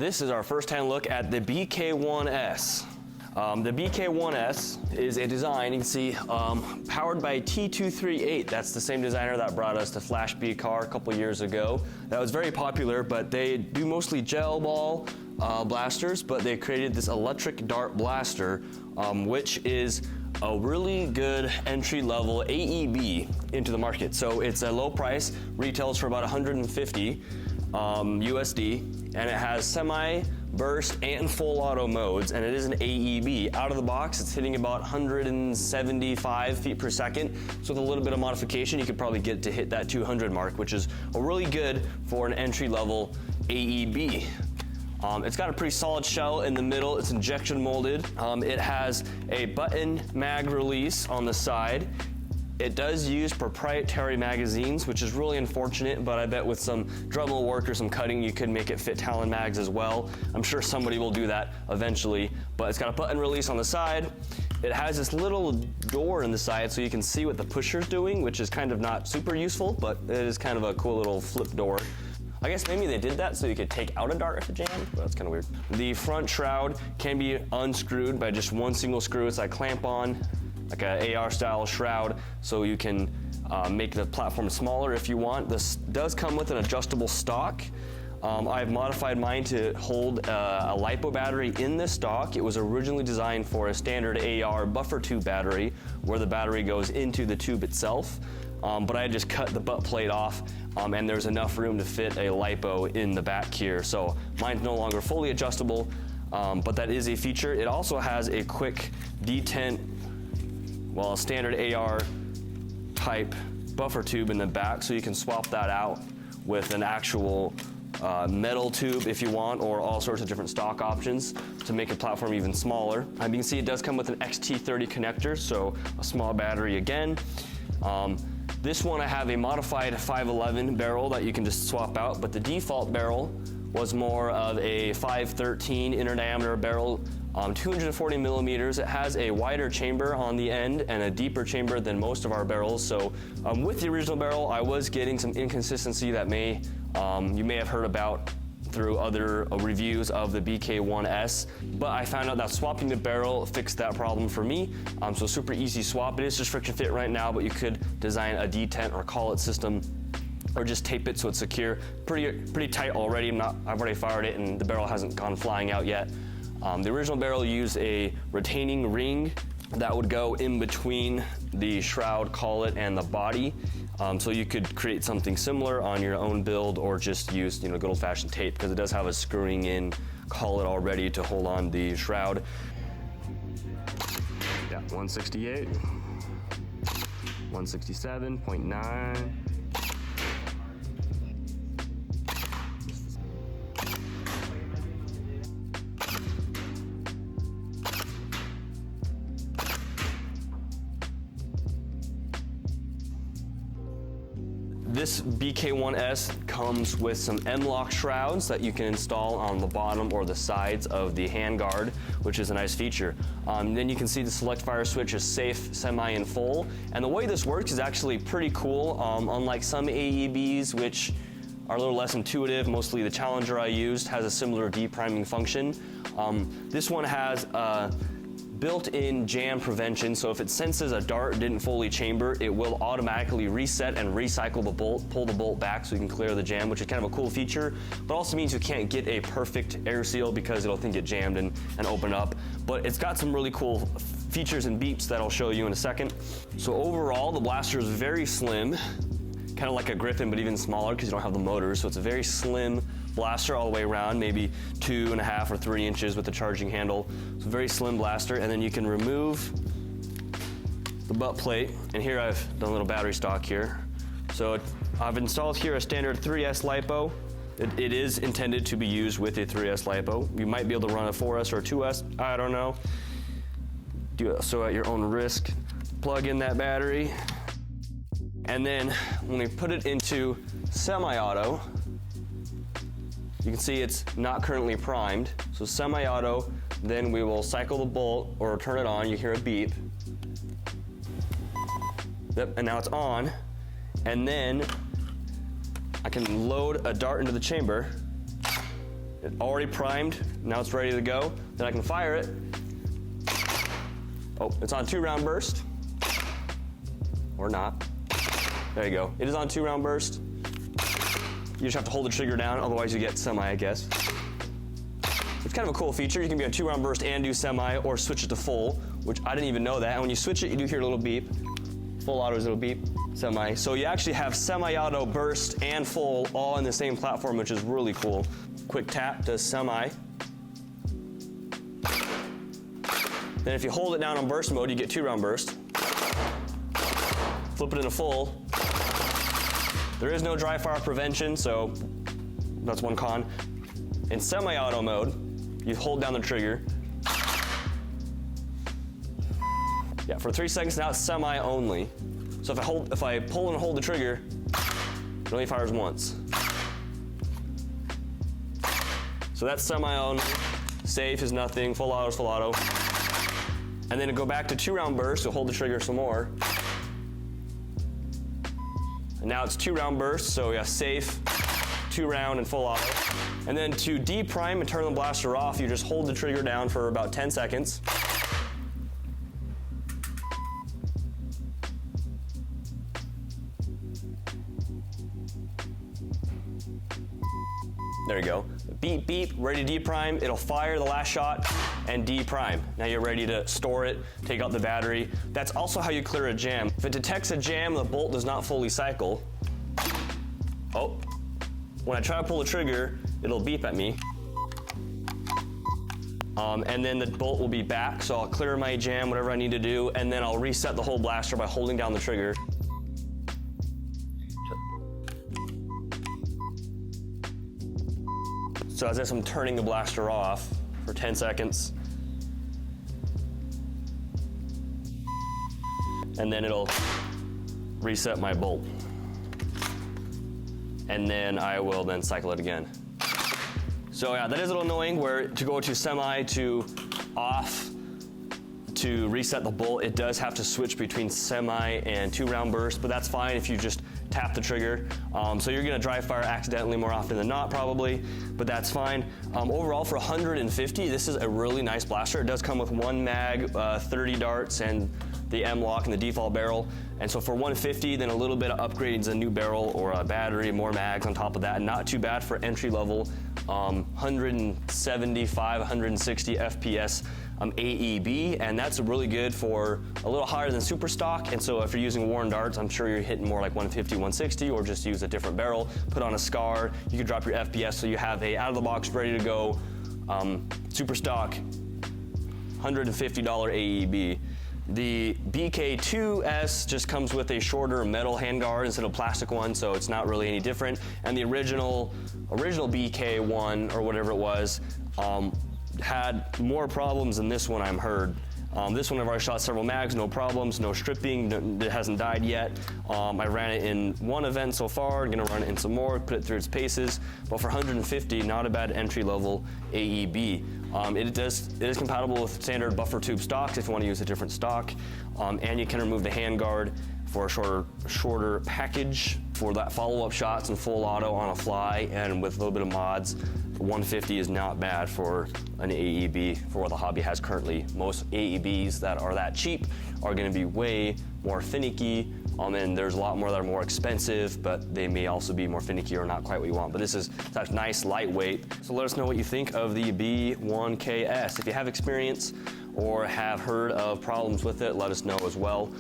This is our first-hand look at the BK1S. The BK1S is a design, you can see, powered by T238. That's the same designer that brought us the Flash B-Car a couple years ago. That was very popular, but they do mostly gel ball blasters, but they created this electric dart blaster, which is a really good entry-level AEB into the market. So it's a low price, retails for about 150 USD, and it has semi, burst, and full auto modes, and it is an AEB. Out of the box, it's hitting about 175 feet per second. So with a little bit of modification, you could probably get to hit that 200 mark, which is really good for an entry-level AEB. It's got a pretty solid shell in the middle. It's injection molded. It has a button mag release on the side. It does use proprietary magazines, which is really unfortunate, but I bet with some Dremel work or some cutting, you could make it fit Talon mags as well. I'm sure somebody will do that eventually, but it's got a button release on the side. It has this little door in the side so you can see what the pusher's doing, which is kind of not super useful, but it is kind of a cool little flip door. I guess maybe they did that so you could take out a dart if it jammed, but that's kind of weird. The front shroud can be unscrewed by just one single screw. It's like clamp on, like a AR style shroud, so you can make the platform smaller if you want. This does come with an adjustable stock. I've modified mine to hold a LiPo battery in this stock. It was originally designed for a standard AR buffer tube battery, where the battery goes into the tube itself. But I just cut the butt plate off, and there's enough room to fit a LiPo in the back here. So mine's no longer fully adjustable, but that is a feature. It also has a quick detent, well, a standard AR type buffer tube in the back, so you can swap that out with an actual metal tube if you want, or all sorts of different stock options to make a platform even smaller. You can see it does come with an XT30 connector, so a small battery again. This one I have a modified 511 barrel that you can just swap out, but the default barrel was more of a 513 inner diameter barrel, 240 millimeters. It has a wider chamber on the end and a deeper chamber than most of our barrels. So with the original barrel, I was getting some inconsistency that you may have heard about through other reviews of the BK1S, but I found out that swapping the barrel fixed that problem for me. So super easy swap. It is just friction fit right now, but you could design a detent or collet system, or just tape it so it's secure. Pretty tight already. I've already fired it and the barrel hasn't gone flying out yet. The original barrel used a retaining ring that would go in between the shroud, collet, and the body. So you could create something similar on your own build, or just use good old-fashioned tape, because it does have a screwing in collet already to hold on the shroud. Yeah, 168, 167.9. This BK1S comes with some M-LOK shrouds that you can install on the bottom or the sides of the handguard, which is a nice feature. Then you can see the select fire switch is safe, semi, and full. And the way this works is actually pretty cool. Unlike some AEBs, which are a little less intuitive, mostly the Challenger I used has a similar depriming function. This one has built-in jam prevention, so if it senses a dart didn't fully chamber, it will automatically reset and recycle the bolt, pull the bolt back so you can clear the jam, which is kind of a cool feature, but also means you can't get a perfect air seal because it'll think it jammed and open up. But it's got some really cool features and beeps that I'll show you in a second. So overall, the blaster is very slim, kind of like a Griffin, but even smaller because you don't have the motor, so it's a very slim blaster all the way around, maybe 2.5 or 3 inches with the charging handle. It's a very slim blaster, and then you can remove the butt plate, and here I've done a little battery stock here. So I've installed here a standard 3S LiPo. It is intended to be used with a 3S LiPo. You might be able to run a 4S or a 2S, I don't know. Do it so at your own risk. Plug in that battery, and then when we put it into semi-auto, you can see it's not currently primed. So semi-auto, then we will cycle the bolt or turn it on. You hear a beep. Yep, and now it's on. And then I can load a dart into the chamber. already primed, now it's ready to go. Then I can fire it. Oh, it's on 2-round burst. Or not. There you go. It is on 2-round burst. You just have to hold the trigger down, otherwise you get semi, I guess. It's kind of a cool feature. You can be on 2-round burst and do semi, or switch it to full, which I didn't even know that. And when you switch it, you do hear a little beep. Full auto is a little beep, semi. So you actually have semi-auto, burst, and full all in the same platform, which is really cool. Quick tap does semi. Then if you hold it down on burst mode, you get 2-round burst. Flip it into full. There is no dry fire prevention, so that's one con. In semi-auto mode, you hold down the trigger. Yeah, for 3 seconds now it's semi only. So if I pull and hold the trigger, it only fires once. So that's semi only. Safe is nothing. Full auto is full auto. And then to go back to 2-round burst, so hold the trigger some more. And now it's 2-round burst, so yeah, safe, 2-round, and full auto. And then to deprime and turn the blaster off, you just hold the trigger down for about 10 seconds. There you go. Beep, beep, ready to deprime. It'll fire the last shot and deprime. Now you're ready to store it, take out the battery. That's also how you clear a jam. If it detects a jam, the bolt does not fully cycle. Oh, when I try to pull the trigger, it'll beep at me. And then the bolt will be back, so I'll clear my jam, whatever I need to do, and then I'll reset the whole blaster by holding down the trigger. So as I'm turning the blaster off for 10 seconds. And then it'll reset my bolt. And then I will then cycle it again. So yeah, that is a little annoying where to go to semi to off to reset the bolt, it does have to switch between semi and 2-round burst, but that's fine if you just tap the trigger. So you're gonna dry fire accidentally more often than not probably, but that's fine. Overall for 150, this is a really nice blaster. It does come with 1 mag, 30 darts, and the M-lock and the default barrel. And so for 150, then a little bit of upgrading to a new barrel or a battery, more mags on top of that. Not too bad for entry level, 175, 160 FPS AEB, and that's really good for a little higher than super stock. And so if you're using worn darts, I'm sure you're hitting more like 150, 160, or just use a different barrel, put on a SCAR. You could drop your FPS so you have a out of the box, ready to go, super stock, $150 AEB. The BK2S just comes with a shorter metal handguard instead of plastic one, so it's not really any different. And the original BK1 or whatever it was had more problems than this one, I'm heard. This one I've already shot several mags, no problems, no stripping, it hasn't died yet. I ran it in one event so far, gonna run it in some more, put it through its paces. But for 150, not a bad entry level AEB. It is compatible with standard buffer tube stocks if you want to use a different stock. And you can remove the handguard for a shorter package for that follow-up shots and full auto on a fly, and with a little bit of mods. 150 is not bad for an AEB for what the hobby has currently. Most AEBs that are that cheap are going to be way more finicky, and there's a lot more that are more expensive, but they may also be more finicky or not quite what you want. But this is such nice, lightweight. So let us know what you think of the B1KS. If you have experience or have heard of problems with it, let us know as well.